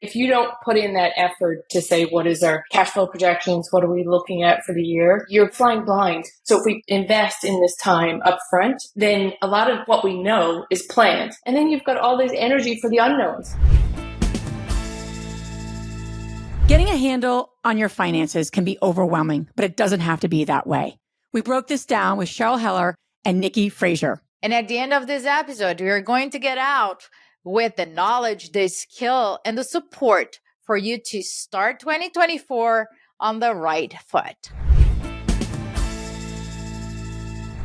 If you don't put in that effort to say, what is our cash flow projections? What are we looking at for the year? You're flying blind. So if we invest in this time up front, then a lot of what we know is planned. And then you've got all this energy for the unknowns. Getting a handle on your finances can be overwhelming, but it doesn't have to be that way. We broke this down with Cheryl Heller and Nikki Fraser. And at the end of this episode, we are going to get out with the knowledge, the skill, and the support for you to start 2024 on the right foot.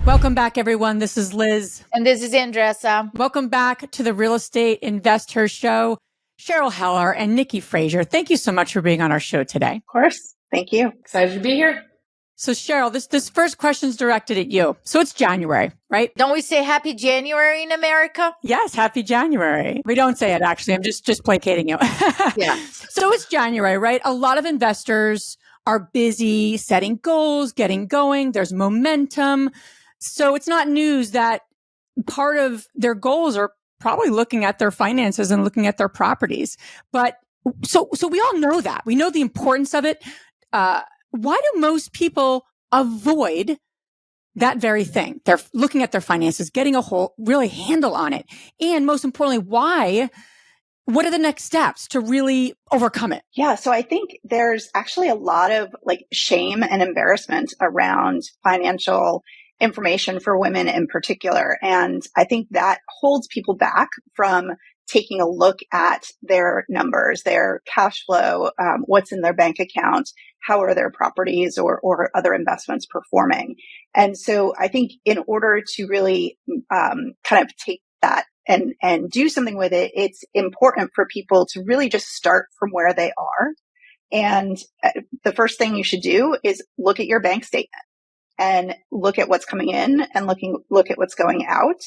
Welcome back, everyone. This is Liz. And this is Andressa. Welcome back to the Real Estate InvestHER Show. Cheryl Heller and Nikki Fraser, thank you so much for being on our show today. Of course. Thank you. Excited to be here. So Cheryl, this first question is directed at you. So it's January, right? Don't we say Happy January in America? Yes, Happy January. We don't say it, actually. I'm just placating you. Yeah. So it's January, right? A lot of investors are busy setting goals, getting going. There's momentum. So it's not news that part of their goals are probably looking at their finances and looking at their properties. But so we all know that. We know the importance of it. Why do most people avoid that very thing? They're looking at their finances, getting a whole really handle on it. And most importantly, what are the next steps to really overcome it? Yeah. So I think there's actually a lot of shame and embarrassment around financial information for women in particular. And I think that holds people back from taking a look at their numbers, their cash flow, what's in their bank account, how are their properties or other investments performing. And so I think in order to really kind of take that and do something with it, it's important for people to really just start from where they are. And the first thing you should do is look at your bank statement and look at what's coming in and look at what's going out,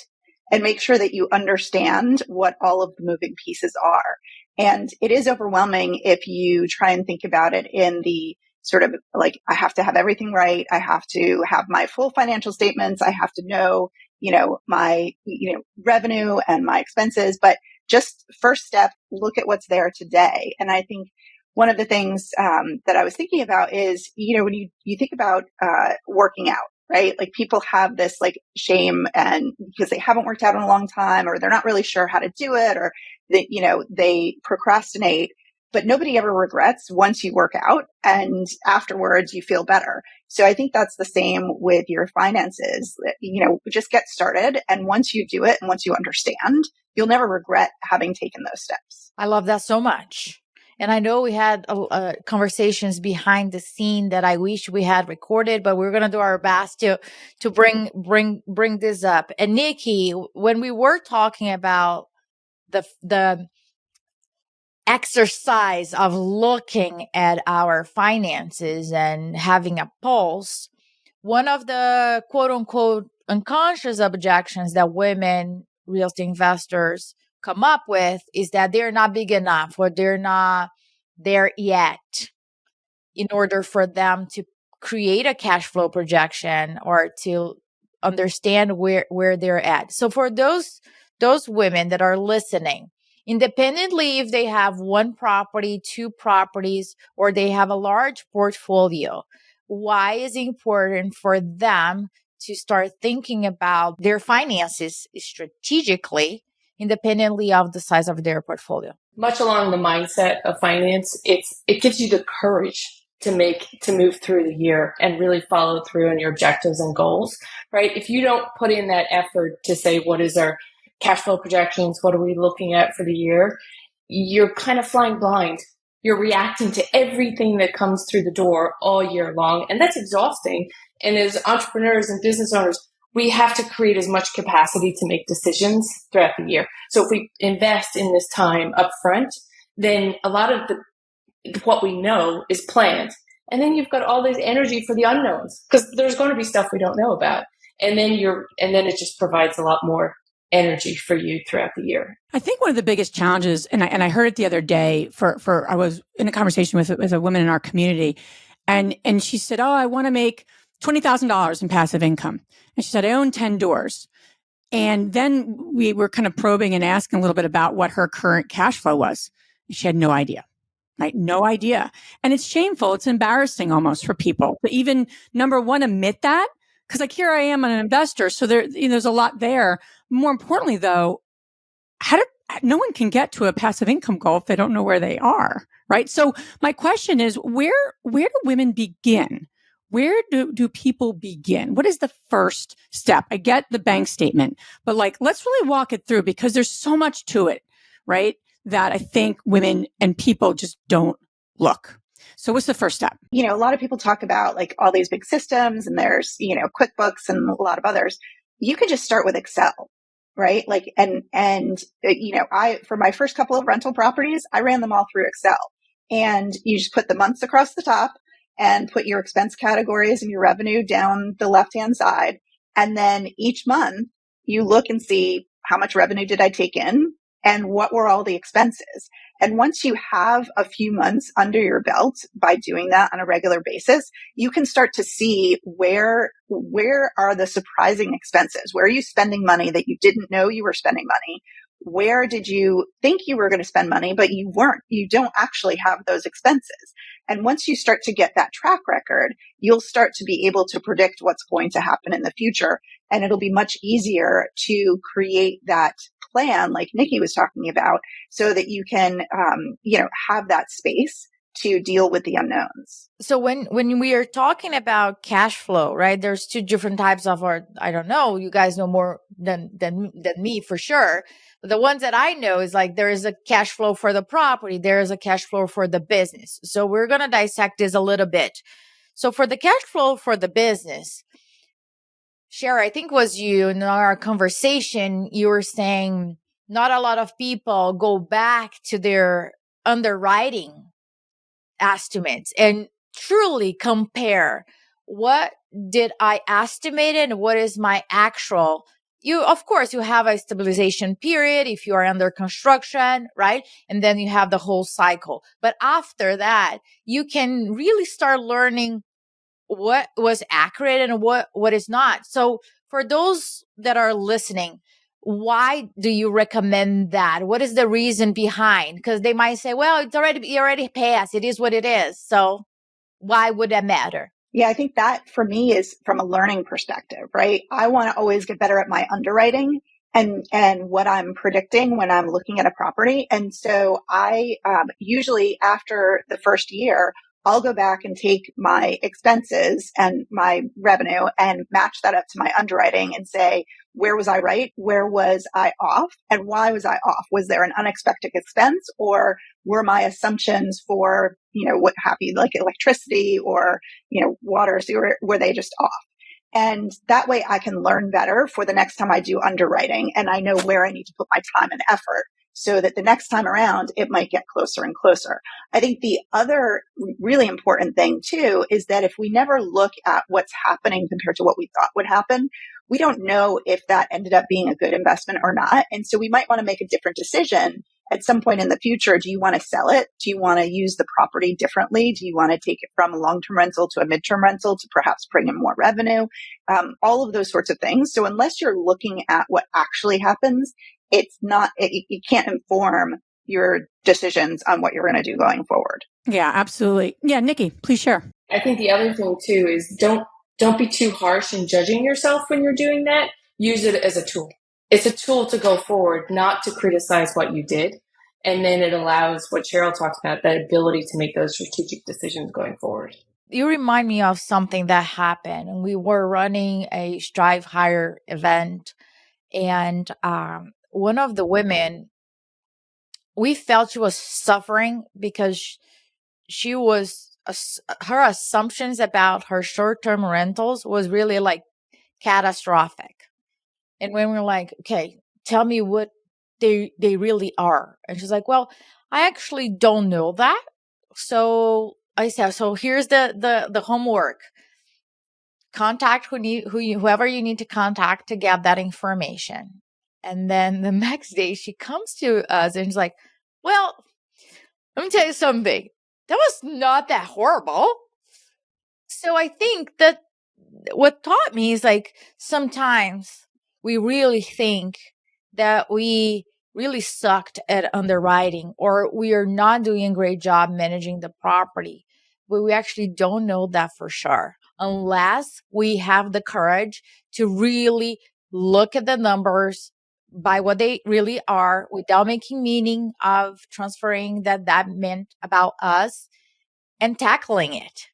and make sure that you understand what all of the moving pieces are. And it is overwhelming if you try and think about it in the sort of I have to have everything right. I have to have my full financial statements. I have to know, my, revenue and my expenses. But just first step, look at what's there today. And I think one of the things that I was thinking about is, when you think about working out, right? People have this shame and because they haven't worked out in a long time, or they're not really sure how to do it, or they procrastinate, but nobody ever regrets once you work out and afterwards you feel better. So I think that's the same with your finances. Just get started. And once you do it and once you understand, you'll never regret having taken those steps. I love that so much. And I know we had conversations behind the scene that I wish we had recorded, but we're going to do our best to bring this up. And Nikki, when we were talking about the exercise of looking at our finances and having a pulse, one of the quote unquote unconscious objections that women real estate investors come up with is that they're not big enough, or they're not there yet in order for them to create a cash flow projection or to understand where they're at. So for those women that are listening, independently if they have one property, two properties, or they have a large portfolio, why is it important for them to start thinking about their finances strategically, independently of the size of their portfolio? Much along the mindset of finance, it gives you the courage to move through the year and really follow through on your objectives and goals, right? If you don't put in that effort to say, what is our cash flow projections? What are we looking at for the year? You're kind of flying blind. You're reacting to everything that comes through the door all year long. And that's exhausting. And as entrepreneurs and business owners, we have to create as much capacity to make decisions throughout the year. So if we invest in this time up front, then a lot of what we know is planned. And then you've got all this energy for the unknowns, because there's going to be stuff we don't know about. And then it just provides a lot more energy for you throughout the year. I think one of the biggest challenges, and I heard it the other day I was in a conversation with a woman in our community, and she said, I want to make $20,000 in passive income. And she said, I own 10 doors. And then we were kind of probing and asking a little bit about what her current cash flow was. She had no idea. Right? No idea. And it's shameful. It's embarrassing almost for people to even, number one, admit that. Cause like here I am, an investor. So there's a lot there. More importantly though, no one can get to a passive income goal if they don't know where they are. Right. So my question is, where do women begin? Where do people begin? What is the first step? I get the bank statement, but like, let's really walk it through because there's so much to it. Right. That I think women and people just don't look. So what's the first step? A lot of people talk about like all these big systems and there's, QuickBooks and a lot of others. You could just start with Excel, right? Like, for my first couple of rental properties, I ran them all through Excel, and you just put the months across the top and put your expense categories and your revenue down the left-hand side. And then each month you look and see how much revenue did I take in and what were all the expenses. And once you have a few months under your belt by doing that on a regular basis, you can start to see where are the surprising expenses? Where are you spending money that you didn't know you were spending money? Where did you think you were going to spend money, but you weren't? You don't actually have those expenses. And once you start to get that track record, you'll start to be able to predict what's going to happen in the future. And it'll be much easier to create that plan like Nikki was talking about so that you can, have that space to deal with the unknowns. So when we are talking about cash flow, right, there's two different types of, or I don't know, you guys know more than me for sure. But the ones that I know is like, there is a cash flow for the property. There is a cash flow for the business. So we're going to dissect this a little bit. So for the cash flow for the business, Cheryl, I think was you in our conversation, you were saying not a lot of people go back to their underwriting estimates and truly compare what did I estimate and what is my actual. Of course, you have a stabilization period if you are under construction, right? And then you have the whole cycle. But after that, you can really start learning what was accurate and what is not. So for those that are listening, why do you recommend that? What is the reason behind? Because they might say, well, you already passed. It is what it is. So why would that matter? Yeah, I think that for me is from a learning perspective, right? I want to always get better at my underwriting and what I'm predicting when I'm looking at a property. And so I usually after the first year, I'll go back and take my expenses and my revenue and match that up to my underwriting and say, where was I right? Where was I off? And why was I off? Was there an unexpected expense, or were my assumptions for, what happened, like electricity or, water, sewer, were they just off? And that way I can learn better for the next time I do underwriting, and I know where I need to put my time and effort so that the next time around it might get closer and closer. I think the other really important thing too is that if we never look at what's happening compared to what we thought would happen, we don't know if that ended up being a good investment or not. And so we might want to make a different decision at some point in the future. Do you want to sell it? Do you want to use the property differently? Do you want to take it from a long-term rental to a mid-term rental to perhaps bring in more revenue? All of those sorts of things. So unless you're looking at what actually happens, you can't inform your decisions on what you're going to do going forward. Yeah, absolutely. Yeah, Nikki, please share. I think the other thing too is don't be too harsh in judging yourself when you're doing that. Use it as a tool. It's a tool to go forward, not to criticize what you did. And then it allows what Cheryl talked about, that ability to make those strategic decisions going forward. You remind me of something that happened. And we were running a Strive Higher event, and one of the women, we felt she was suffering because she was, her assumptions about her short-term rentals was really like catastrophic. And when we're like, okay, tell me what they really are. And she's like, well, I actually don't know that. So I said, so here's the homework. Contact whoever you need to contact to get that information. And then the next day she comes to us and she's like, well, let me tell you something. That was not that horrible. So I think that what taught me is like, sometimes we really think that we really sucked at underwriting, or we are not doing a great job managing the property. But we actually don't know that for sure unless we have the courage to really look at the numbers by what they really are without making meaning of transferring that meant about us and tackling it.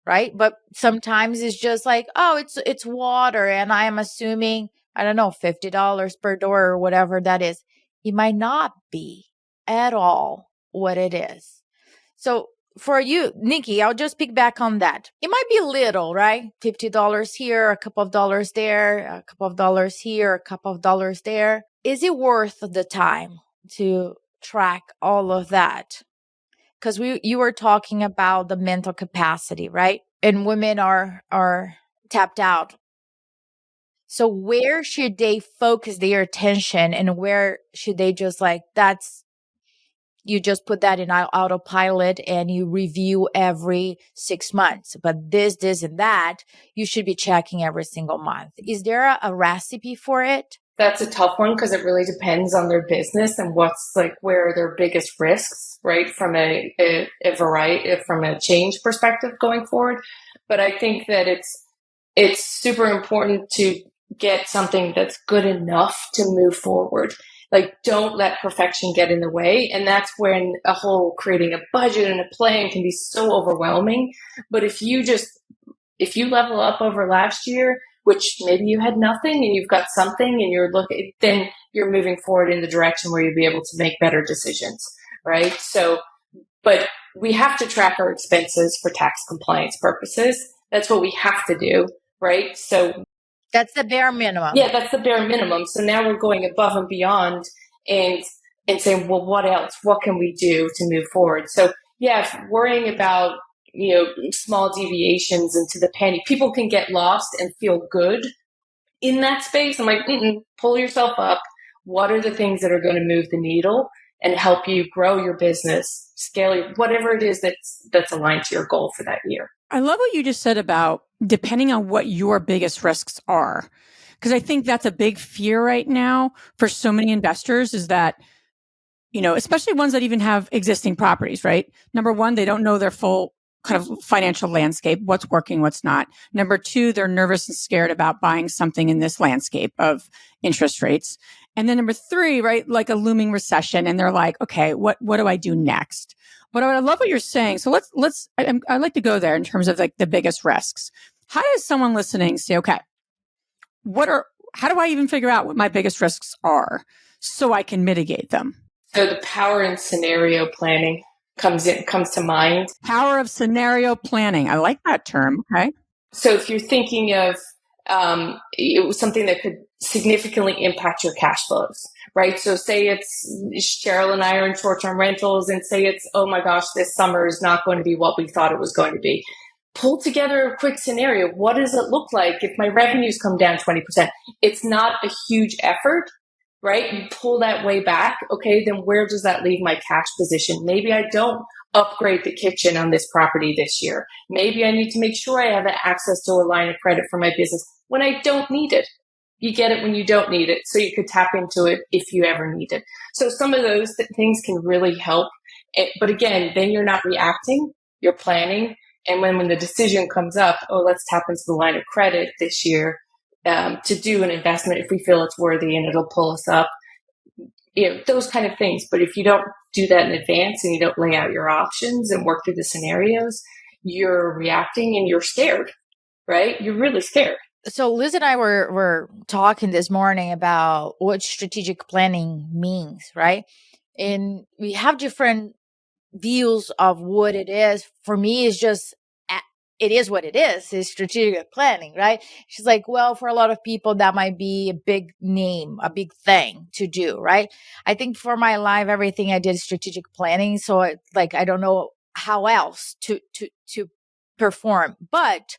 Right. But sometimes it's just like, oh, it's water. And I am assuming, I don't know, $50 per door or whatever that is. It might not be at all what it is. So for you, Nikki, I'll just pick back on that. It might be little, right? $50 here, a couple of dollars there, a couple of dollars here, a couple of dollars there. Is it worth the time to track all of that? Because you were talking about the mental capacity, right? And women are tapped out. So where should they focus their attention, and where should they just you just put that in autopilot and you review every 6 months. But this, and that, you should be checking every single month. Is there a recipe for it? That's a tough one because it really depends on their business and what's where are their biggest risks, right? From a variety, from a change perspective going forward. But I think that it's super important to get something that's good enough to move forward. Don't let perfection get in the way. And that's when creating a budget and a plan can be so overwhelming. But if you level up over last year, which maybe you had nothing and you've got something and then you're moving forward in the direction where you'll be able to make better decisions, right? So, but we have to track our expenses for tax compliance purposes. That's what we have to do, right? So that's the bare minimum. Yeah, that's the bare minimum. So now we're going above and beyond and saying, well, what else? What can we do to move forward? So yeah, worrying about small deviations into the penny. People can get lost and feel good in that space. I'm like, pull yourself up. What are the things that are going to move the needle and help you grow your business, scale whatever it is that's aligned to your goal for that year? I love what you just said about depending on what your biggest risks are. Because I think that's a big fear right now for so many investors is that, especially ones that even have existing properties, right? Number one, they don't know their full kind of financial landscape, what's working, what's not. Number two, they're nervous and scared about buying something in this landscape of interest rates. And then number three, right, like a looming recession. And they're like, okay, what do I do next? But I love what you're saying. So I'd like to go there in terms of the biggest risks. How does someone listening say, okay, how do I even figure out what my biggest risks are so I can mitigate them? So the power in scenario planning comes to mind. Power of scenario planning. I like that term. Okay. So if you're thinking of it was something that could significantly impact your cash flows, right? So say it's Cheryl and I are in short-term rentals and say it's, oh my gosh, this summer is not going to be what we thought it was going to be. Pull together a quick scenario. What does it look like if my revenues come down 20%? It's not a huge effort, right? You pull that way back. Okay, then where does that leave my cash position? Maybe I don't upgrade the kitchen on this property this year. Maybe I need to make sure I have access to a line of credit for my business when I don't need it. You get it when you don't need it, so you could tap into it if you ever need it. So some of those things can really help. But again, then you're not reacting, you're planning. And when the decision comes up, oh, let's tap into the line of credit this year to do an investment if we feel it's worthy and it'll pull us up. Those kind of things. But if you don't do that in advance and you don't lay out your options and work through the scenarios, you're reacting and you're scared, right? You're really scared. So Liz and I were talking this morning about what strategic planning means, right? And we have different views of what it is. For me, it's just, it is what it is. It's strategic planning, right? She's like, well, for a lot of people, that might be a big name, a big thing to do, right? I think for my life, everything I did is strategic planning. So I don't know how else to perform, but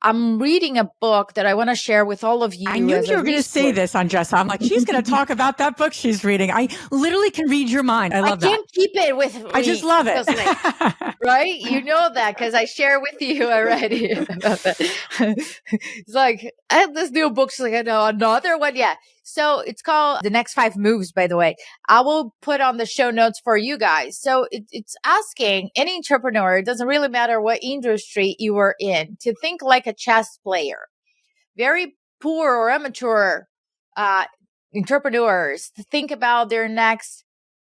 I'm reading a book that I want to share with all of you. I knew you were going to say this, Andressa. I'm like, she's going to talk about that book she's reading. I literally can read your mind. I love that. I can't keep it with me. I just love it. Right? You know that because I share with you already. It's like, I have this new book. She's like, I know another one. Yeah. So it's called The Next 5 Moves, by the way. I will put on the show notes for you guys. So it's asking any entrepreneur, it doesn't really matter what industry you are in, to think like a chess player. Very poor or amateur entrepreneurs to think about their next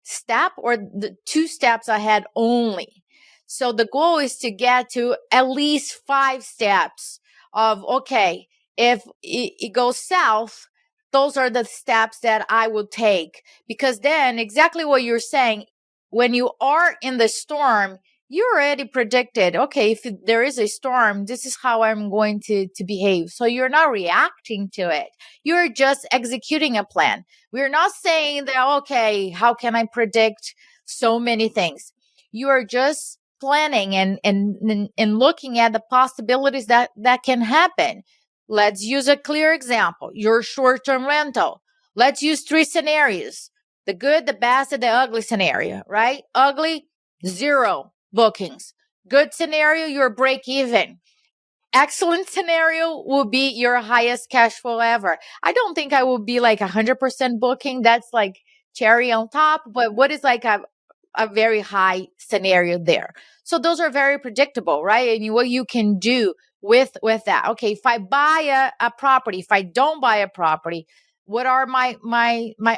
step or the 2 steps ahead only. So the goal is to get to at least 5 steps of, okay, if it goes south, those are the steps that I will take. Because then exactly what you're saying, when you are in the storm, you already predicted, okay, if there is a storm, this is how I'm going to behave. So you're not reacting to it. You're just executing a plan. We're not saying that, okay, how can I predict so many things? You are just planning and looking at the possibilities that can happen. Let's use a clear example. Your short-term rental. Let's use 3 scenarios. The good, the bad, and the ugly scenario, right? Ugly, 0 bookings. Good scenario, you're break even. Excellent scenario will be your highest cash flow ever. I don't think I will be like 100% booking. That's like cherry on top. But what is like a very high scenario there? So those are very predictable, right? And what you can do with that. Okay, if I buy a property, if I don't buy a property, what are my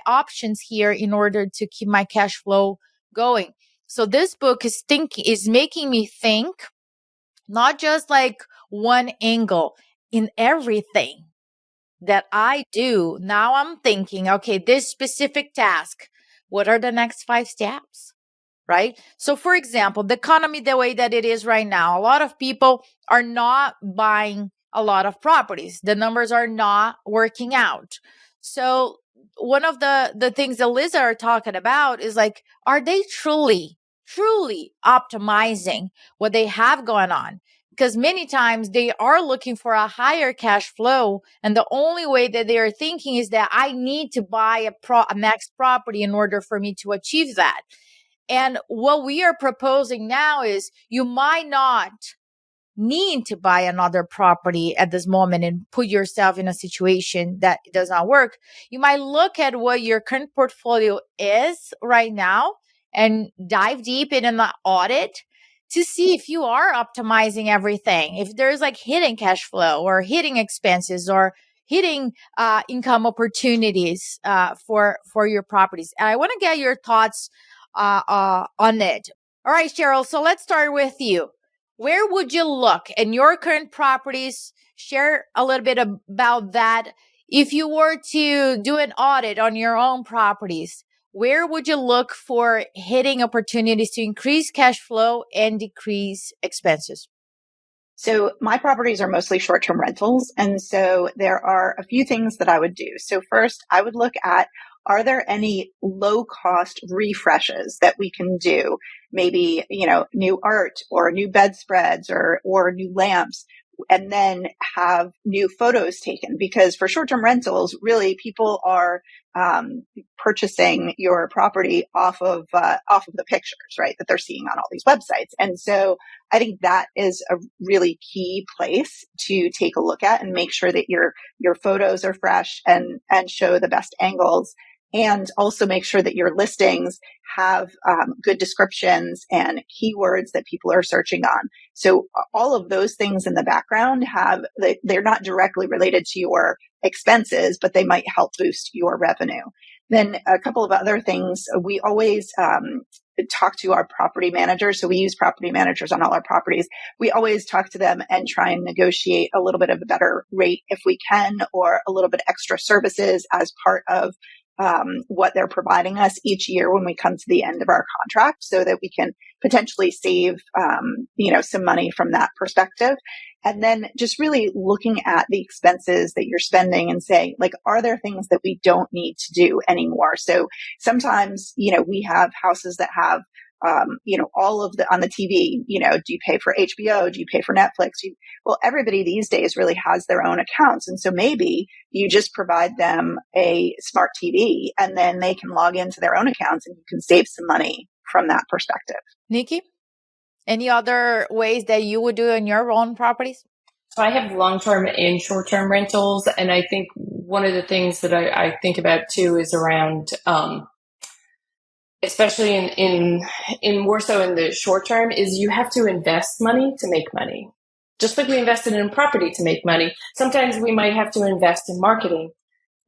options here in order to keep my cash flow going? So this book is making me think, not just like one angle in everything that I do. Now I'm thinking, okay, this specific task, what are the next 5 steps? Right? So for example, the economy, the way that it is right now, a lot of people are not buying a lot of properties. The numbers are not working out. So one of the things that Liza are talking about is like, are they truly optimizing what they have going on? Because many times they are looking for a higher cash flow. And the only way that they are thinking is that I need to buy a next property in order for me to achieve that. And what we are proposing now is you might not need to buy another property at this moment and put yourself in a situation that does not work. You might look at what your current portfolio is right now and dive deep in an audit to see if you are optimizing everything. If there's like hidden cash flow or hidden expenses or hidden income opportunities for your properties. And I want to get your thoughts on it. All right, Cheryl. So let's start with you. Where would you look in your current properties? Share a little bit about that. If you were to do an audit on your own properties, where would you look for hitting opportunities to increase cash flow and decrease expenses? So my properties are mostly short-term rentals. And so there are a few things that I would do. So first, I would look at, are there any low-cost refreshes that we can do? Maybe, new art or new bedspreads or new lamps, and then have new photos taken. Because for short-term rentals, really people are purchasing your property off of the pictures, right, that they're seeing on all these websites. And so I think that is a really key place to take a look at and make sure that your photos are fresh and show the best angles. And also make sure that your listings have good descriptions and keywords that people are searching on. So all of those things in the background they're not directly related to your expenses, but they might help boost your revenue. Then a couple of other things, we always talk to our property managers. So we use property managers on all our properties. We always talk to them and try and negotiate a little bit of a better rate if we can, or a little bit extra services as part of what they're providing us each year when we come to the end of our contract, so that we can potentially save, some money from that perspective. And then just really looking at the expenses that you're spending and saying, like, are there things that we don't need to do anymore? So sometimes, we have houses that have, all of on the TV, do you pay for HBO? Do you pay for Netflix? Well, everybody these days really has their own accounts. And so maybe you just provide them a smart TV and then they can log into their own accounts and you can save some money from that perspective. Nikki, any other ways that you would do in your own properties? So I have long-term and short-term rentals. And I think one of the things that I think about too is around, especially in more so in the short term, is you have to invest money to make money. Just like we invested in property to make money, sometimes we might have to invest in marketing,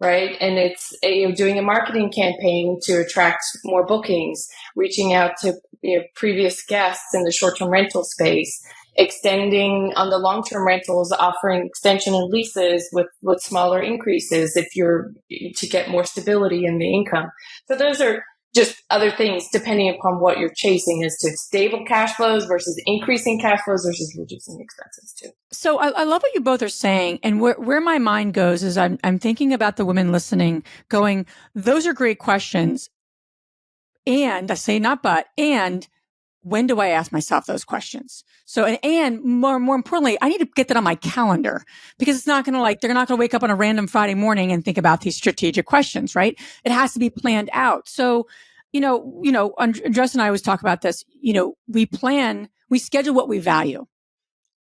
right? And it's doing a marketing campaign to attract more bookings, reaching out to previous guests in the short-term rental space, extending on the long-term rentals, offering extension and leases with smaller increases if you're to get more stability in the income. So those are just other things depending upon what you're chasing as to stable cash flows versus increasing cash flows versus reducing expenses too. So I love what you both are saying. And where my mind goes is I'm thinking about the women listening going, those are great questions. And I say not but, and when do I ask myself those questions? So, and more importantly, I need to get that on my calendar because it's not going to they're not going to wake up on a random Friday morning and think about these strategic questions, right? It has to be planned out. So, Andres and I always talk about this, we schedule what we value.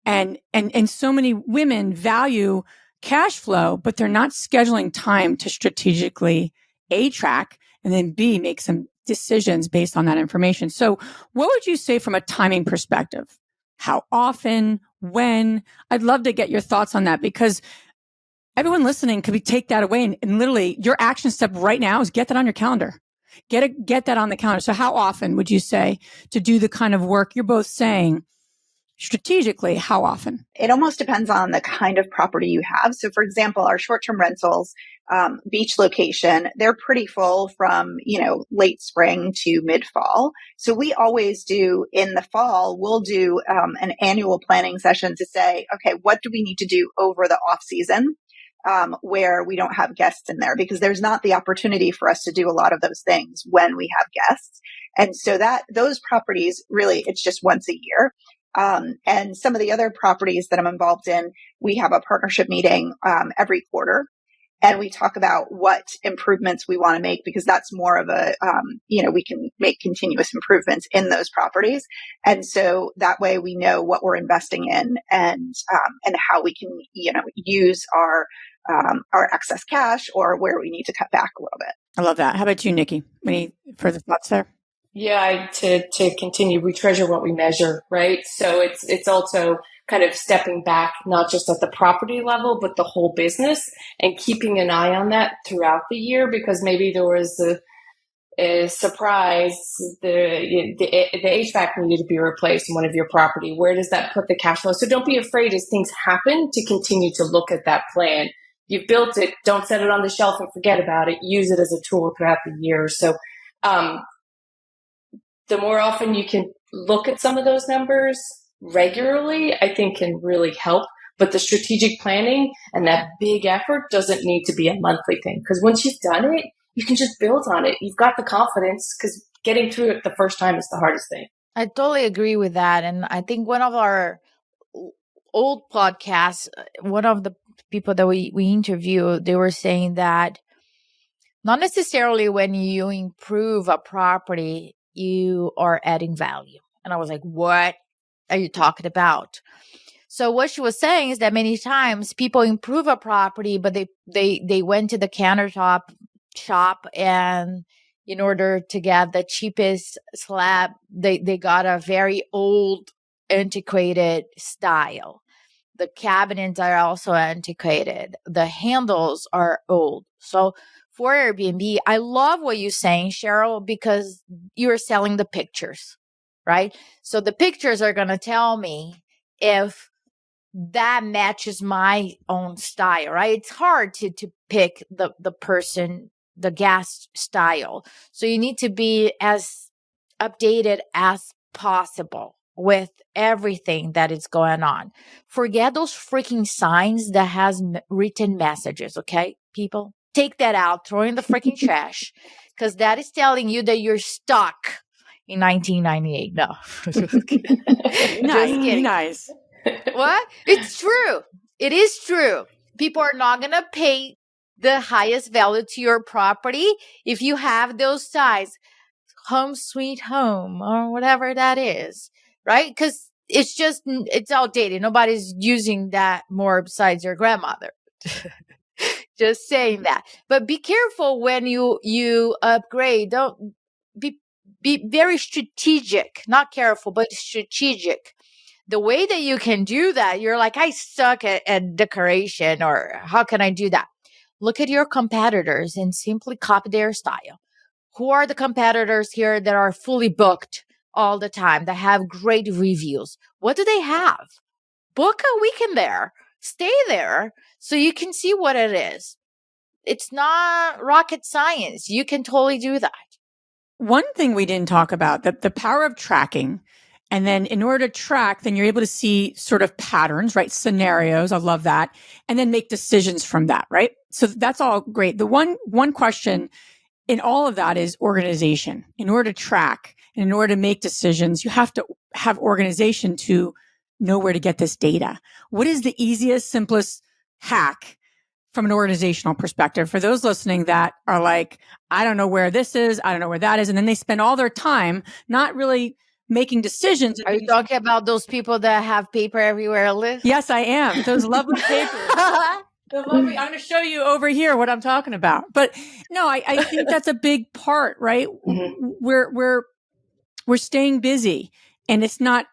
And so many women value cash flow, but they're not scheduling time to strategically A, track, and then B, make some decisions based on that information. So what would you say from a timing perspective? How often? When? I'd love to get your thoughts on that because everyone listening could take that away and literally your action step right now is get that on your calendar. Get that on the calendar. So how often would you say to do the kind of work you're both saying? Strategically, how often? It almost depends on the kind of property you have. So for example, our short-term rentals, beach location, they're pretty full from, late spring to mid-fall. So we always do in the fall, we'll do an annual planning session to say, okay, what do we need to do over the off season? Where we don't have guests in there because there's not the opportunity for us to do a lot of those things when we have guests. And so those properties really, it's just once a year. And some of the other properties that I'm involved in, we have a partnership meeting every quarter. And we talk about what improvements we want to make because that's more of a, we can make continuous improvements in those properties. And so that way we know what we're investing in and how we can, use our excess cash or where we need to cut back a little bit. I love that. How about you, Nikki? Any further thoughts there? Yeah, to continue, we treasure what we measure, right? So it's also kind of stepping back, not just at the property level, but the whole business and keeping an eye on that throughout the year because maybe there was a surprise, the HVAC needed to be replaced in one of your property. Where does that put the cash flow? So don't be afraid as things happen to continue to look at that plan. You've built it. Don't set it on the shelf and forget about it. Use it as a tool throughout the year. So, the more often you can look at some of those numbers regularly, I think can really help. But the strategic planning and that big effort doesn't need to be a monthly thing. Because once you've done it, you can just build on it. You've got the confidence because getting through it the first time is the hardest thing. I totally agree with that. And I think one of our old podcasts, one of the people that we interviewed, they were saying that not necessarily when you improve a property, you are adding value. And I was like, what are you talking about? So what she was saying is that many times people improve a property, but they went to the countertop shop and in order to get the cheapest slab, they got a very old, antiquated style. The cabinets are also antiquated. The handles are old. So for Airbnb, I love what you're saying, Cheryl, because you're selling the pictures, right? So the pictures are going to tell me if that matches my own style, right? It's hard to pick the person, the guest style. So you need to be as updated as possible with everything that is going on. Forget those freaking signs that has written messages, okay, people? Take that out, throw in the freaking trash, because that is telling you that you're stuck in 1998. No. Just kidding. Nice. What? It's true. It is true. People are not going to pay the highest value to your property if you have those signs, home sweet home or whatever that is, right? Because it's outdated. Nobody's using that more besides your grandmother. Just saying that. But be careful when you upgrade. Don't be very strategic. Not careful, but strategic. The way that you can do that, you're like, I suck at decoration, or how can I do that? Look at your competitors and simply copy their style. Who are the competitors here that are fully booked all the time, that have great reviews? What do they have? Book a weekend there. Stay there so you can see what it is. It's not rocket science. You can totally do that. One thing we didn't talk about, the power of tracking. And then in order to track, then you're able to see sort of patterns, right? Scenarios. I love that. And then make decisions from that, right? So that's all great. The one question in all of that is organization. In order to track and in order to make decisions, you have to have organization to know where to get this data. What is the easiest, simplest hack from an organizational perspective for those listening that are like, I don't know where this is, I don't know where that is, and then they spend all their time not really making decisions? Are you talking about those people that have paper everywhere list? Yes, I am. Those lovely papers. I'm going to show you over here what I'm talking about. But no, I think that's a big part, right? Mm-hmm. We're staying busy, and it's not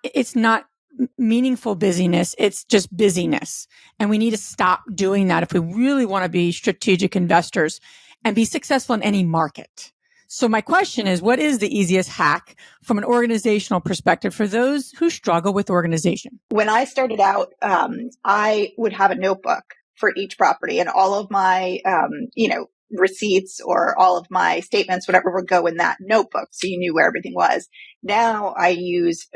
meaningful busyness. It's just busyness. And we need to stop doing that if we really want to be strategic investors and be successful in any market. So my question is, what is the easiest hack from an organizational perspective for those who struggle with organization? When I started out, I would have a notebook for each property, and all of my, receipts or all of my statements, whatever, would go in that notebook. So you knew where everything was. Now I use,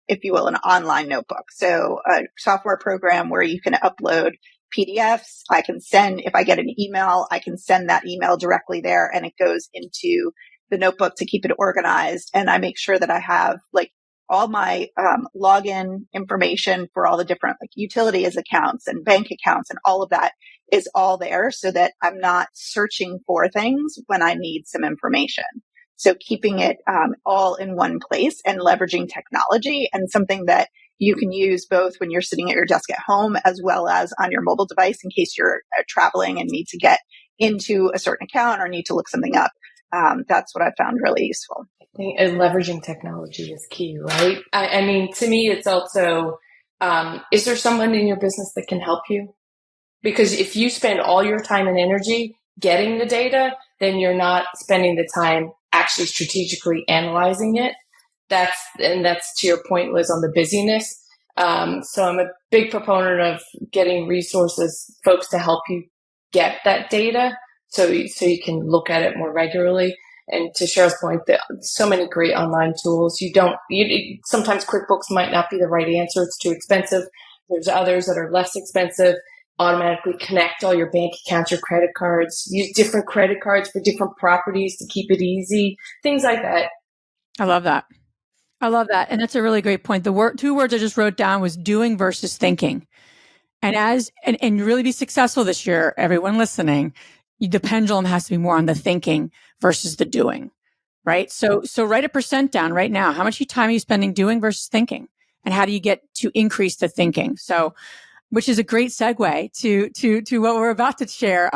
if you will, an online notebook. So a software program where you can upload PDFs. I can send, if I get an email, I can send that email directly there, and it goes into the notebook to keep it organized. And I make sure that I have all my login information for all the different utilities accounts and bank accounts, and all of that is all there so that I'm not searching for things when I need some information. So keeping it all in one place and leveraging technology, and something that you can use both when you're sitting at your desk at home as well as on your mobile device in case you're traveling and need to get into a certain account or need to look something up. That's what I found really useful. I think leveraging technology is key, right? I mean, to me, it's also, is there someone in your business that can help you? Because if you spend all your time and energy getting the data, then you're not spending the time actually strategically analyzing it. That's to your point, Liz, on the busyness. So I'm a big proponent of getting resources, folks to help you get that data so you can look at it more regularly. And to Cheryl's point, so many great online tools. Sometimes QuickBooks might not be the right answer. It's too expensive. There's others that are less expensive. Automatically connect all your bank accounts, your credit cards, use different credit cards for different properties to keep it easy, things like that. I love that. And that's a really great point. The two words I just wrote down was doing versus thinking. And really be successful this year, everyone listening, the pendulum has to be more on the thinking versus the doing, right? So write a percent down right now. How much time are you spending doing versus thinking? And how do you get to increase the thinking? So, which is a great segue to what we're about to share.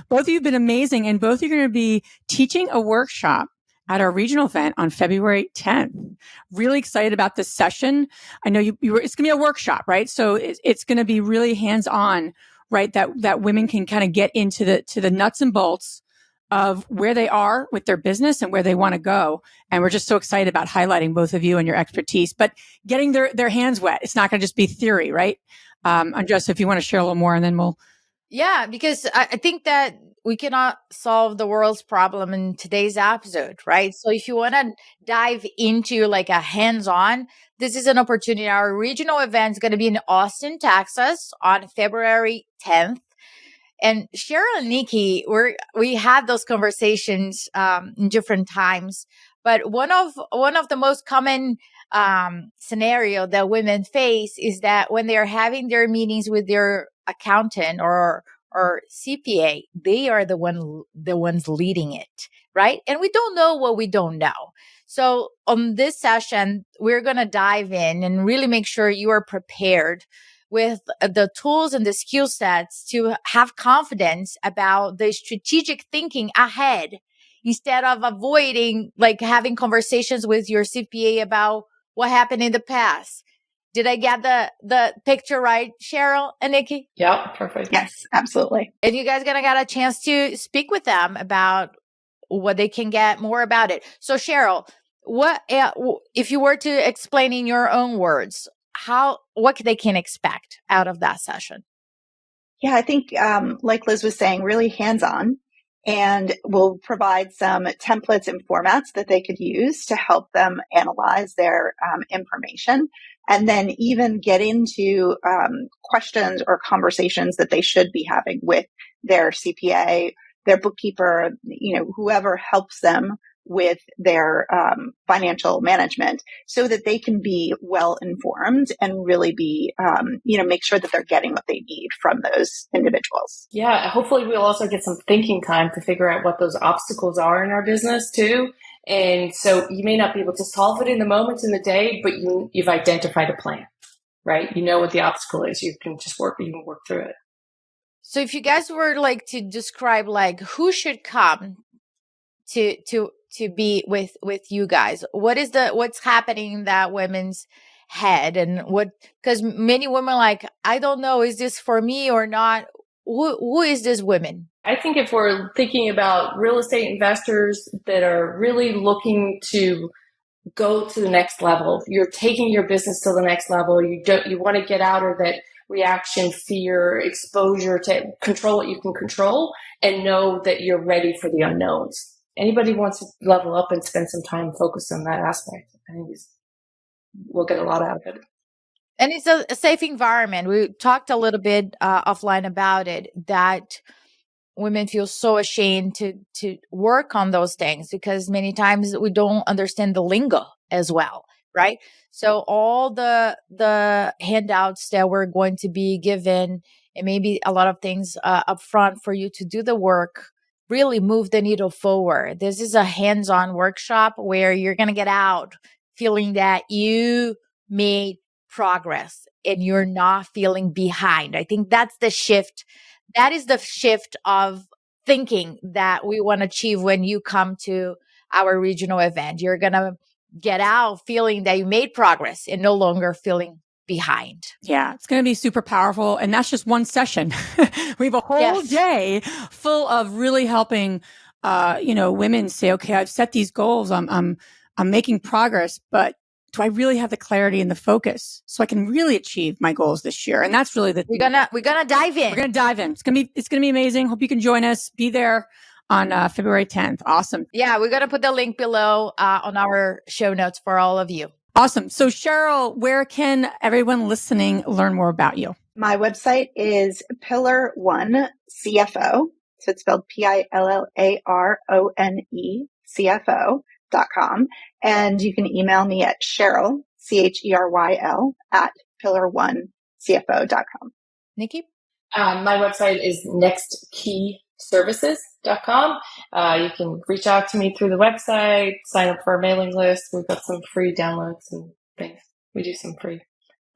Both of you have been amazing, and both of you are going to be teaching a workshop at our regional event on February 10th. Really excited about this session. I know it's going to be a workshop, right? So it's going to be really hands-on, right? That women can kind of get into the nuts and bolts of where they are with their business and where they want to go. And we're just so excited about highlighting both of you and your expertise, but getting their hands wet. It's not going to just be theory, right? Andres, if you want to share a little more, and then we'll. Yeah, because I think that we cannot solve the world's problem in today's episode, right? So if you want to dive into a hands-on, this is an opportunity. Our regional event is going to be in Austin, Texas on February 10th. And Cheryl and Nikki, we had those conversations in different times. But one of the most common scenario that women face is that when they are having their meetings with their accountant or CPA, they are the ones leading it, right? And we don't know what we don't know. So on this session, we're going to dive in and really make sure you are prepared with the tools and the skill sets to have confidence about the strategic thinking ahead, instead of avoiding like having conversations with your CPA about what happened in the past. Did I get the picture right, Cheryl and Nikki? Yeah, perfect. Yes, absolutely. And you guys gonna get a chance to speak with them about what they can get more about it. So Cheryl, what if you were to explain in your own words what they can expect out of that session? Yeah, I think, like Liz was saying, really hands-on, and we'll provide some templates and formats that they could use to help them analyze their information, and then even get into questions or conversations that they should be having with their CPA, their bookkeeper, whoever helps them with their financial management, so that they can be well informed and really be, make sure that they're getting what they need from those individuals. Yeah, hopefully we'll also get some thinking time to figure out what those obstacles are in our business too. And so you may not be able to solve it in the moment in the day, but you've identified a plan, right? You know what the obstacle is. You can work through it. So if you guys were like to describe like who should come to be with you guys, what's happening in that women's head, and because many women like, I don't know, is this for me or not? Who is this women? I think if we're thinking about real estate investors that are really looking to go to the next level, you're taking your business to the next level. You want to get out of that reaction, fear, exposure, to control what you can control and know that you're ready for the unknowns. Anybody who wants to level up and spend some time focused on that aspect, I think we'll get a lot out of it. And it's a safe environment. We talked a little bit offline about it, that women feel so ashamed to work on those things because many times we don't understand the lingo as well, right? So all the handouts that we're going to be given, and maybe a lot of things up front for you to do the work, really move the needle forward. This is a hands-on workshop where you're going to get out feeling that you made progress and you're not feeling behind. I think that's the shift. That is the shift of thinking that we want to achieve when you come to our regional event. You're going to get out feeling that you made progress and no longer feeling behind. Yeah, it's going to be super powerful. And that's just one session. We have a whole day full of really helping, women say, okay, I've set these goals. I'm making progress, but do I really have the clarity and the focus so I can really achieve my goals this year? And that's really we're gonna dive in. We're gonna dive in. It's gonna be amazing. Hope you can join us. Be there on February 10th. Awesome. Yeah, we're gonna put the link below on our show notes for all of you. Awesome. So Cheryl, where can everyone listening learn more about you? My website is Pillar One CFO. So it's spelled PILLARONE CFO.com. And you can email me at Cheryl, CHERYL, at pillar1cfo.com. Nikki? My website is nextkeyservices.com. You can reach out to me through the website, sign up for our mailing list. We've got some free downloads and things. We do some free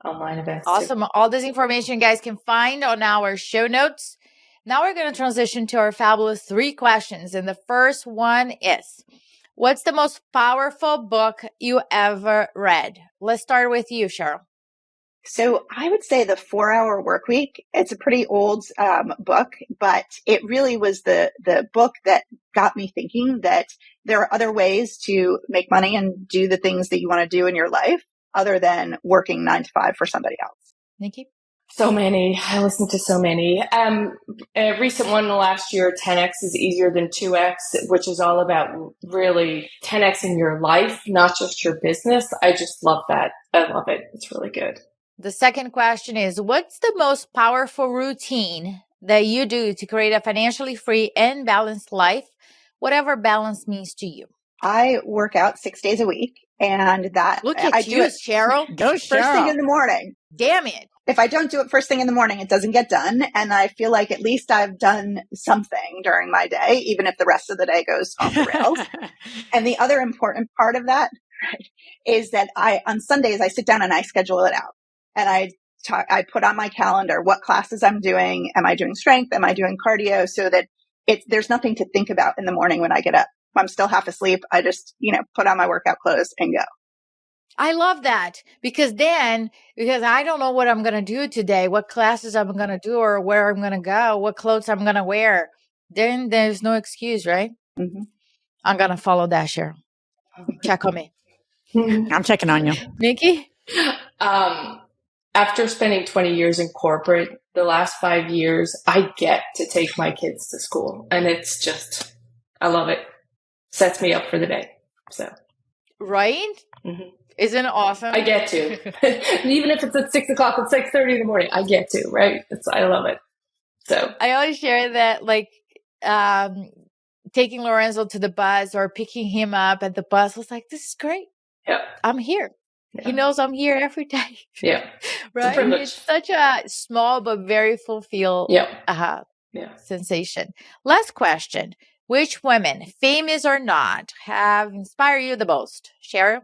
online events. Awesome. Too. All this information you guys can find on our show notes. Now we're going to transition to our fabulous 3 questions. And the first one is, what's the most powerful book you ever read? Let's start with you, Cheryl. So I would say The 4-Hour Workweek. It's a pretty old book, but it really was the book that got me thinking that there are other ways to make money and do the things that you want to do in your life other than working 9 to 5 for somebody else. Nikki? So many. I listened to so many. A recent one last year, 10X is easier than 2X, which is all about really 10X in your life, not just your business. I just love that. I love it. It's really good. The second question is, what's the most powerful routine that you do to create a financially free and balanced life, whatever balance means to you? I work out 6 days a week, and that Look at I you, do it Cheryl. Go, first thing in the morning. Damn it. If I don't do it first thing in the morning, it doesn't get done. And I feel like at least I've done something during my day, even if the rest of the day goes off the rails. And the other important part of that, right, is that on Sundays, I sit down and I schedule it out. And I I put on my calendar what classes I'm doing. Am I doing strength? Am I doing cardio? So that there's nothing to think about in the morning when I get up. If I'm still half asleep, I just, put on my workout clothes and go. I love that because I don't know what I'm going to do today, what classes I'm going to do or where I'm going to go, what clothes I'm going to wear, then there's no excuse, right? Mm-hmm. I'm going to follow that, Cheryl. Check on me. I'm checking on you. Nikki? After spending 20 years in corporate, the last 5 years, I get to take my kids to school. And it's just, I love it. Sets me up for the day. So. Right? Mm-hmm. Isn't it awesome? I get to. Even if it's at 6 o'clock at 6:30 in the morning, I get to, right? I love it. So I always share that, like, taking Lorenzo to the bus or picking him up at the bus was like, this is great. Yeah. I'm here. Yeah. He knows I'm here every day. Yeah. Right? It's such a small but very fulfilled sensation. Last question. Which women, famous or not, have inspired you the most? Cheryl?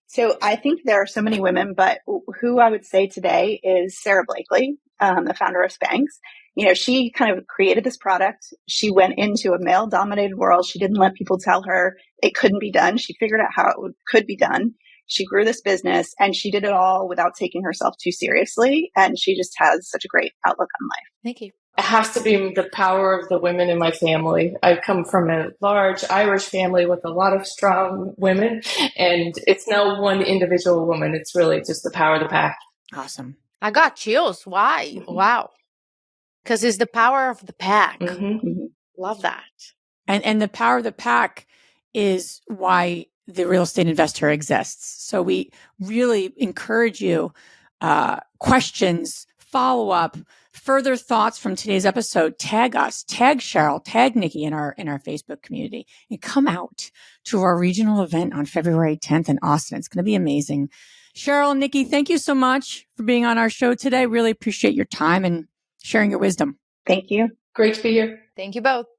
So I think there are so many women, but who I would say today is Sarah Blakely, the founder of Spanx. She kind of created this product. She went into a male-dominated world. She didn't let people tell her it couldn't be done. She figured out how it could be done. She grew this business and she did it all without taking herself too seriously. And she just has such a great outlook on life. Thank you. It has to be the power of the women in my family. I come from a large Irish family with a lot of strong women, and it's no one individual woman. It's really just the power of the pack. Awesome. I got chills. Why? Mm-hmm. Wow. Because it's the power of the pack. Mm-hmm. Love that. And the power of the pack is why the Real Estate Investor exists. So we really encourage you, questions, follow up, further thoughts from today's episode, tag us, tag Cheryl, tag Nikki in our Facebook community, and come out to our regional event on February 10th in Austin. It's going to be amazing. Cheryl and Nikki, thank you so much for being on our show today. Really appreciate your time and sharing your wisdom. Thank you. Great to be here. Thank you both.